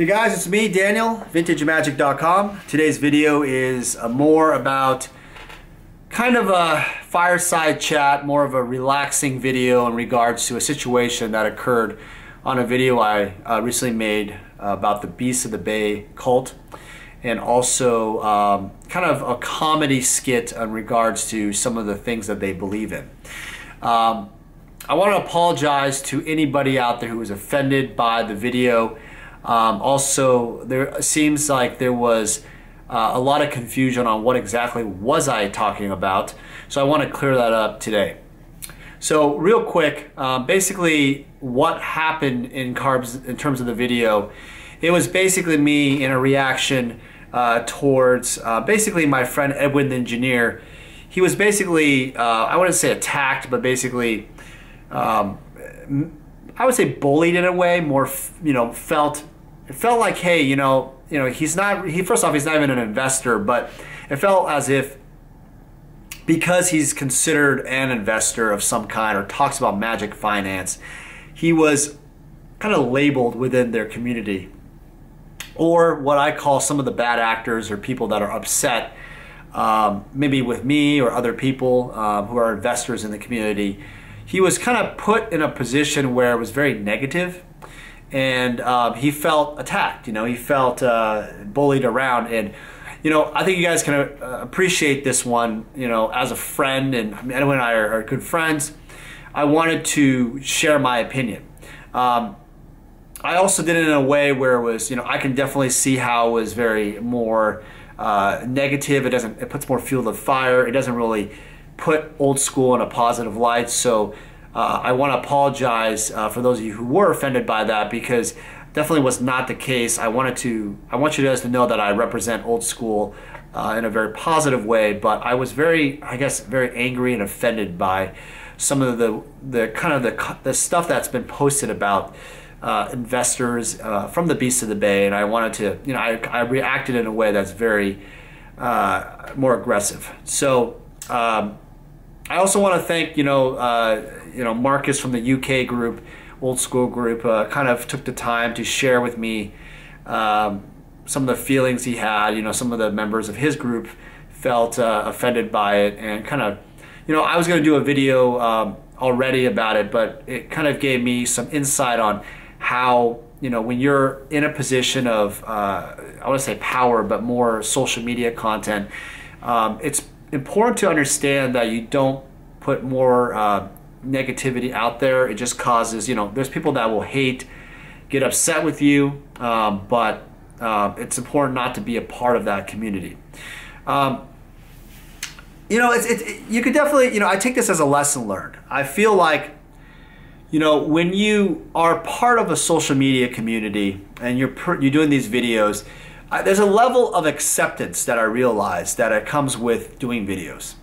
Hey guys, it's me, Daniel, VintageMagic.com. Today's video is more about kind of a fireside chat, more of a relaxing video in regards to a situation that occurred on a video I recently made about the Beasts of the Bay cult, and also kind of a comedy skit in regards to some of the things that they believe in. I want to apologize to anybody out there who was offended by the video. Also, there seems like there was a lot of confusion on what exactly was I talking about, so I want to clear that up today. So real quick, basically what happened in terms of the video, it was basically me in a reaction towards basically my friend Edwin the engineer. He was basically, I wouldn't say attacked, but basically I would say bullied in a way, more, it felt like, hey, first off, he's not even an investor, but it felt as if because he's considered an investor of some kind or talks about magic finance, he was kind of labeled within their community, or what I call some of the bad actors or people that are upset, maybe with me or other people who are investors in the community. He was kind of put in a position where it was very negative, and he felt attacked. He felt bullied around, and I think you guys can appreciate this one. As a friend, and Edwin and I are good friends, I wanted to share my opinion. I also did it in a way where it was, I can definitely see how it was very more negative. It puts more fuel to the fire. It doesn't really put old school in a positive light. So I want to apologize for those of you who were offended by that, because definitely was not the case. I want you guys to know that I represent old school in a very positive way, but I was very angry and offended by some of the stuff that's been posted about investors from the Beasts of the Bay, and I wanted to, I reacted in a way that's very more aggressive. So I also want to thank Marcus from the UK group, old school group, kind of took the time to share with me some of the feelings he had. Some of the members of his group felt offended by it, and kind of, I was going to do a video already about it, but it kind of gave me some insight on how, when you're in a position of, I want to say power, but more social media content, it's important to understand that you don't put more negativity out there. It just causes, there's people that will hate, get upset with you, but it's important not to be a part of that community. You could definitely, I take this as a lesson learned. I feel like, when you are part of a social media community and you're doing these videos, there's a level of acceptance that I realize that it comes with doing videos.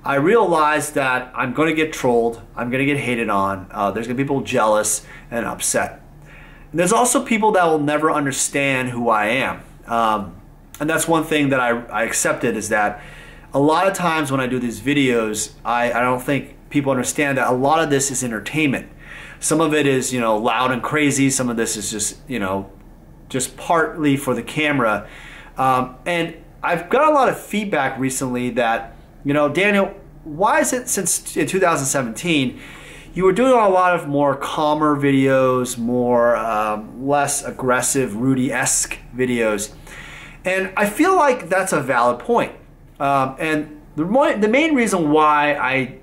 I realize that I'm going to get trolled, I'm going to get hated on, there's going to be people jealous and upset. And there's also people that will never understand who I am. And that's one thing that I accepted, is that a lot of times when I do these videos, I don't think people understand that a lot of this is entertainment. Some of it is, loud and crazy. Some of this is just partly for the camera. And I've got a lot of feedback recently that, Daniel, why is it since in 2017 you were doing a lot of more calmer videos, more less aggressive, Rudy-esque videos? And I feel like that's a valid point. And the main reason why I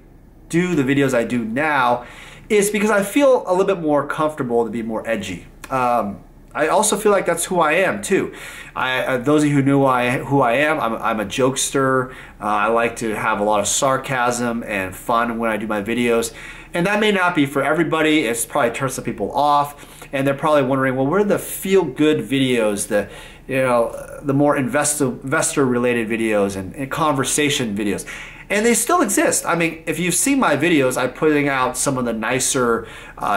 do the videos I do now is because I feel a little bit more comfortable to be more edgy. I also feel like that's who I am too. Those of you who know who I am, I'm a jokester. I like to have a lot of sarcasm and fun when I do my videos. And that may not be for everybody. It's probably turns some people off, and they're probably wondering, well, where are the feel-good videos, the more investor-related videos and conversation videos? And they still exist. I mean, if you've seen my videos, I'm putting out some of the nicer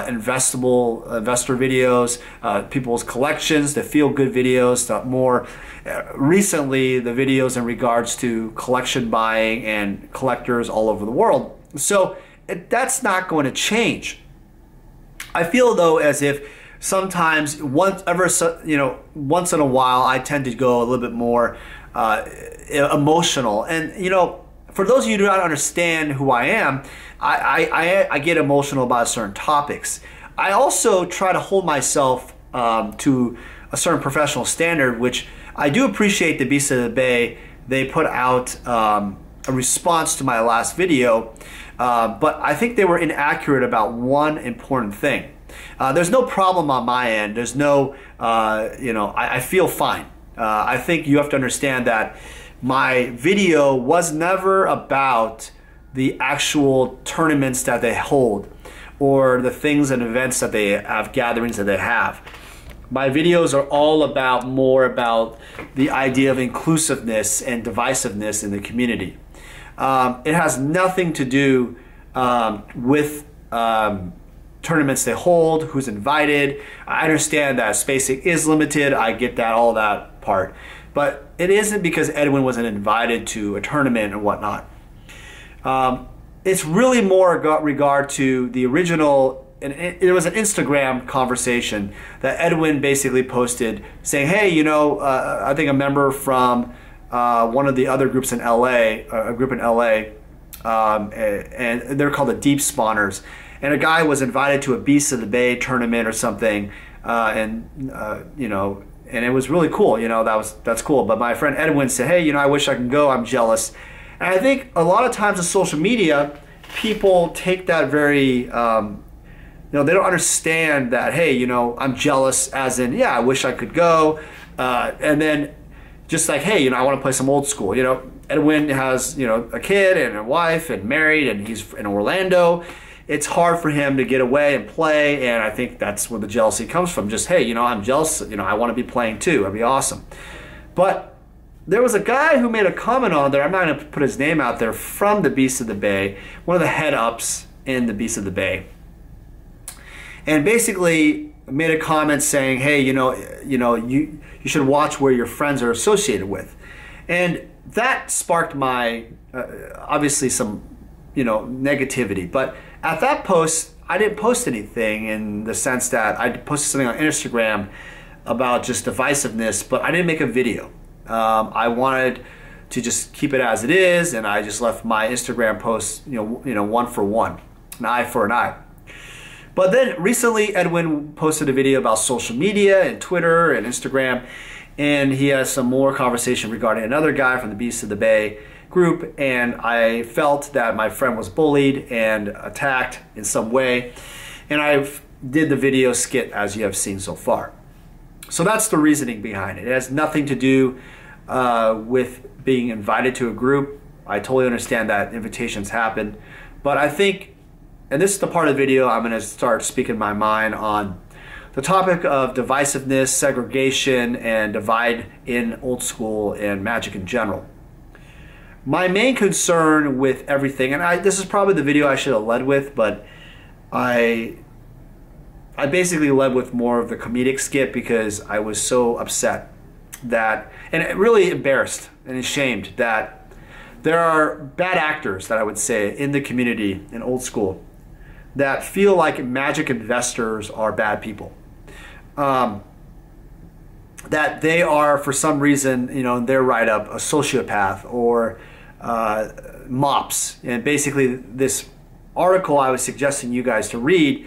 investor videos, people's collections, the feel-good videos, the more recently the videos in regards to collection buying and collectors all over the world. So that's not going to change. I feel though as if sometimes once in a while, I tend to go a little bit more emotional. And for those of you who do not understand who I am, I get emotional about certain topics. I also try to hold myself to a certain professional standard, which I do appreciate the Beast of the Bay. They put out a response to my last video, but I think they were inaccurate about one important thing. There's no problem on my end. There's no, I feel fine. I think you have to understand that my video was never about the actual tournaments that they hold or the things and events that they have, gatherings that they have. My videos are all about more about the idea of inclusiveness and divisiveness in the community. It has nothing to do with tournaments they hold, who's invited. I understand that spacing is limited. I get that, all that part. But it isn't because Edwin wasn't invited to a tournament and whatnot. It's really more regard to the original, and it was an Instagram conversation that Edwin basically posted saying, hey, I think a member from one of the other groups in LA, a group in LA, and they're called the Deep Spawners. And a guy was invited to a Beast of the Bay tournament or something, and it was really cool. That's cool. But my friend Edwin said, hey, I wish I could go. I'm jealous. And I think a lot of times on social media, people take that very, they don't understand that, hey, I'm jealous as in, yeah, I wish I could go. And then just like, hey, I want to play some old school. Edwin has, a kid and a wife and married, and he's in Orlando. It's hard for him to get away and play, and I think that's where the jealousy comes from. Just, hey, I'm jealous, I want to be playing too. That'd be awesome. But there was a guy who made a comment on there, I'm not going to put his name out there, from the Beast of the Bay, one of the head-ups in the Beast of the Bay, and basically made a comment saying, hey, you should watch where your friends are associated with. And that sparked my, obviously some, negativity. But at that post, I didn't post anything in the sense that I posted something on Instagram about just divisiveness, but I didn't make a video. I wanted to just keep it as it is, and I just left my Instagram posts, one for one, an eye for an eye. But then recently, Edwin posted a video about social media and Twitter and Instagram, and he has some more conversation regarding another guy from the Beast of the Bay group, and I felt that my friend was bullied and attacked in some way, and I did the video skit as you have seen so far. So that's the reasoning behind it. It has nothing to do with being invited to a group. I totally understand that invitations happen, but I think, and this is the part of the video I'm going to start speaking my mind on the topic of divisiveness, segregation, and divide in old school and Magic in general. My main concern with everything, and this is probably the video I should have led with, but I basically led with more of the comedic skit because I was so upset that, and really embarrassed and ashamed that there are bad actors, that I would say, in the community in old school that feel like Magic investors are bad people. That they are, for some reason, in their write-up, a sociopath or mops. And basically this article I was suggesting you guys to read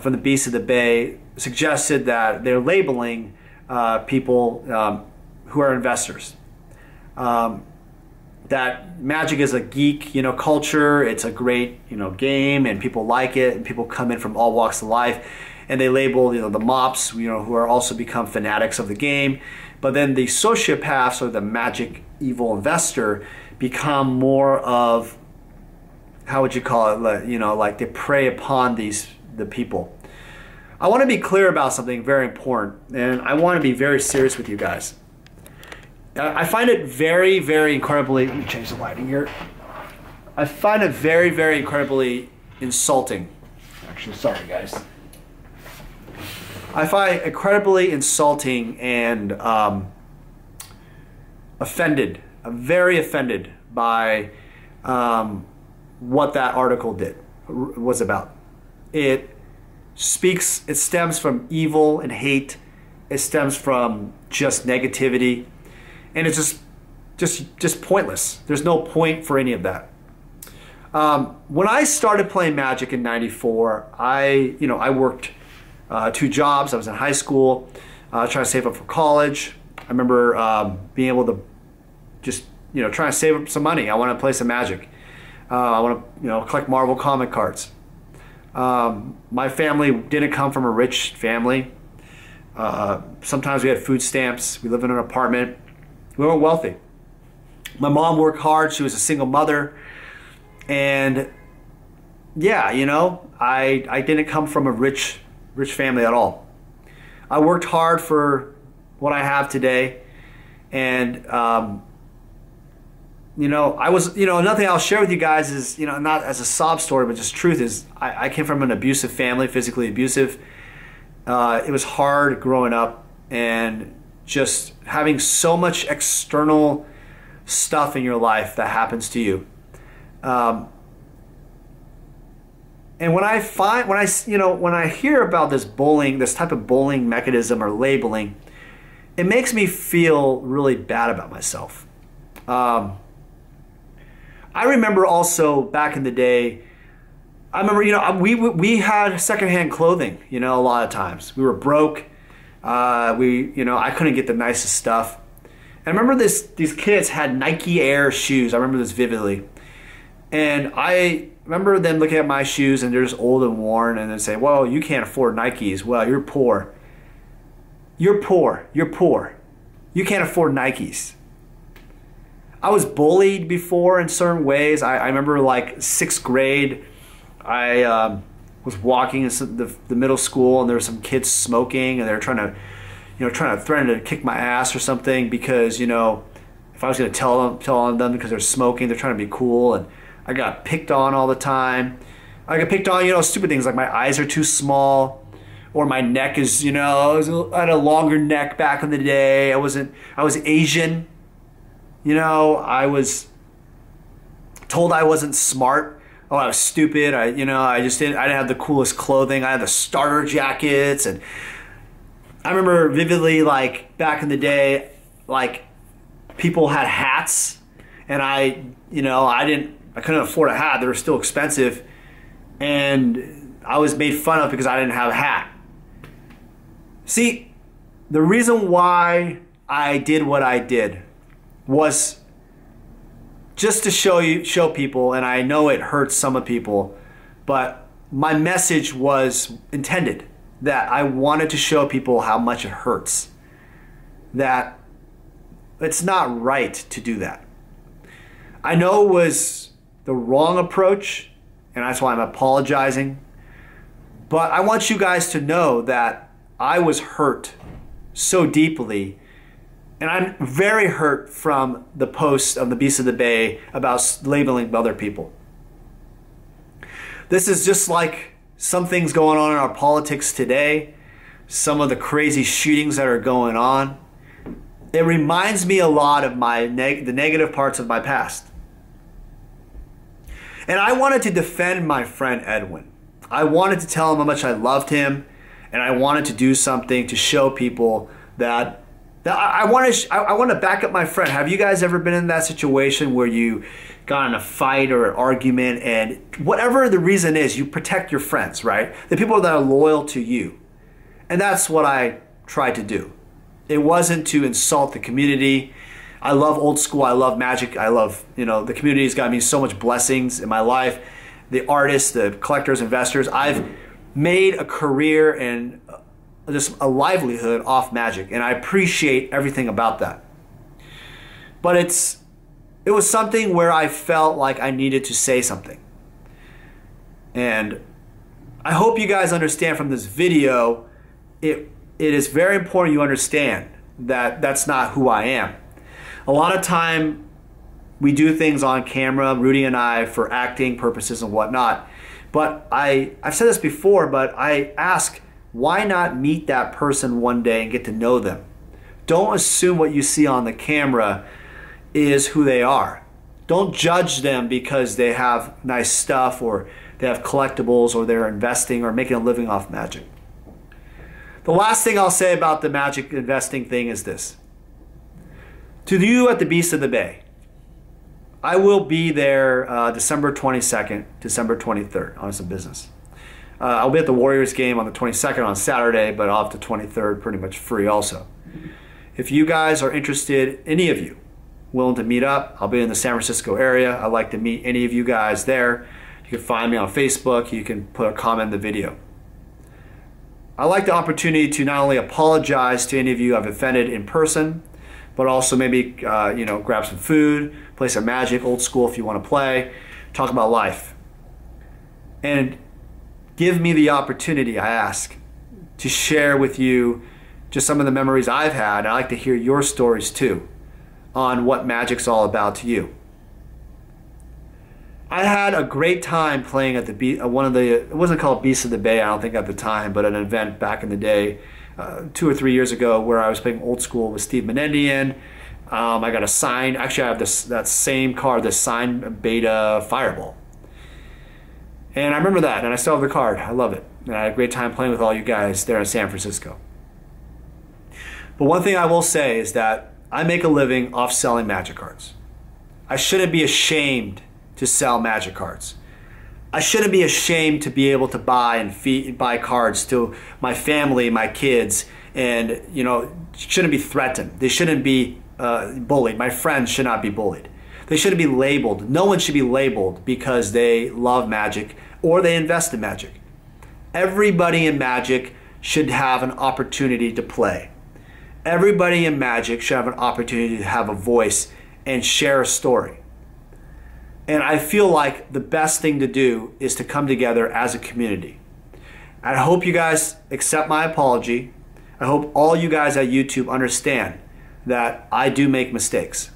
from the Beast of the Bay suggested that they're labeling people who are investors. That Magic is a geek, culture. It's a great, game, and people like it, and people come in from all walks of life, and they label, the mops, who are also become fanatics of the game. But then the sociopaths, or the Magic evil investor, become more of, how would you call it? Like they prey upon the people. I want to be clear about something very important, and I want to be very serious with you guys. I find it very, very incredibly, let me change the lighting here. I find it very, very incredibly insulting. Actually, sorry guys. I find it incredibly insulting and offended, very offended by what that article was about. It it stems from evil and hate. It stems from just negativity. And it's just pointless. There's no point for any of that. When I started playing Magic in '94, I worked 2 jobs. I was in high school, trying to save up for college. I remember being able to just trying to save up some money. I want to play some Magic. I want to collect Marvel comic cards. My family didn't come from a rich family. Sometimes we had food stamps. We lived in an apartment. We weren't wealthy. My mom worked hard. She was a single mother. And yeah, I didn't come from a rich family at all. I worked hard for what I have today. And, I was, another thing I'll share with you guys is, not as a sob story, but just truth is I came from an abusive family, physically abusive. It was hard growing up and just having so much external stuff in your life that happens to you. And when I hear about this bullying, this type of bullying mechanism or labeling, it makes me feel really bad about myself. I remember also back in the day, I remember, we had secondhand clothing, a lot of times. We were broke. I couldn't get the nicest stuff. And I remember these kids had Nike Air shoes. I remember this vividly. And I remember them looking at my shoes and they're just old and worn and then say, well, you can't afford Nikes. Well, you're poor. You're poor. You're poor. You can't afford Nikes. I was bullied before in certain ways. I remember like 6th grade, I was walking in the middle school and there were some kids smoking and they were trying to threaten to kick my ass or something because, if I was going to tell on them because they're smoking, they're trying to be cool. And I got picked on all the time. I got picked on, stupid things like my eyes are too small or my neck is, I had a longer neck back in the day. I was Asian. I was told I wasn't smart. Oh, I was stupid. I didn't have the coolest clothing. I had the starter jackets. And I remember vividly, like back in the day, like people had hats and I couldn't afford a hat. They were still expensive. And I was made fun of because I didn't have a hat. See, the reason why I did what I did was just to show people, and I know it hurts some of people, but my message was intended that I wanted to show people how much it hurts. That it's not right to do that. I know it was the wrong approach, and that's why I'm apologizing. But I want you guys to know that I was hurt so deeply. And I'm very hurt from the post of the Beast of the Bay about labeling other people. This is just like some things going on in our politics today, some of the crazy shootings that are going on. It reminds me a lot of the negative parts of my past. And I wanted to defend my friend Edwin. I wanted to tell him how much I loved him, and I wanted to do something to show people that I want to back up my friend. Have you guys ever been in that situation where you got in a fight or an argument and whatever the reason is, you protect your friends, right? The people that are loyal to you. And that's what I tried to do. It wasn't to insult the community. I love old school. I love Magic. I love, the community's got me so much blessings in my life. The artists, the collectors, investors. I've made a career and just a livelihood off Magic, and I appreciate everything about that. But it was something where I felt like I needed to say something. And I hope you guys understand from this video, it is very important you understand that that's not who I am. A lot of time we do things on camera, Rudy and I, for acting purposes and whatnot. But I've said this before, but I ask, why not meet that person one day and get to know them? Don't assume what you see on the camera is who they are. Don't judge them because they have nice stuff or they have collectibles, or they're investing or making a living off Magic. The last thing I'll say about the Magic investing thing is this. To you at the Beast of the Bay, I will be there December 22nd, December 23rd on some business. I'll be at the Warriors game on the 22nd on Saturday, but I'll have the 23rd pretty much free also. If you guys are interested, any of you, willing to meet up, I'll be in the San Francisco area. I'd like to meet any of you guys there. You can find me on Facebook. You can put a comment in the video. I like the opportunity to not only apologize to any of you I've offended in person, but also maybe grab some food, play some Magic, old school if you want to play, talk about life. And give me the opportunity, I ask, to share with you just some of the memories I've had. I'd like to hear your stories too on what Magic's all about to you. I had a great time playing at it wasn't called Beast of the Bay, I don't think at the time, but an event back in the day, 2 or 3 years ago, where I was playing old school with Steve Menendian. I got a signed, actually I have that same card, the signed Beta Fireball. And I remember that, and I still have the card. I love it. And I had a great time playing with all you guys there in San Francisco. But one thing I will say is that I make a living off selling Magic cards. I shouldn't be ashamed to sell Magic cards. I shouldn't be ashamed to be able to buy and buy cards to my family, my kids, and shouldn't be threatened. They shouldn't be bullied. My friends should not be bullied. They shouldn't be labeled. No one should be labeled because they love Magic or they invest in Magic. Everybody in Magic should have an opportunity to play. Everybody in Magic should have an opportunity to have a voice and share a story. And I feel like the best thing to do is to come together as a community. I hope you guys accept my apology. I hope all you guys at YouTube understand that I do make mistakes.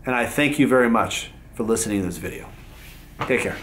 And I thank you very much for listening to this video. Take care.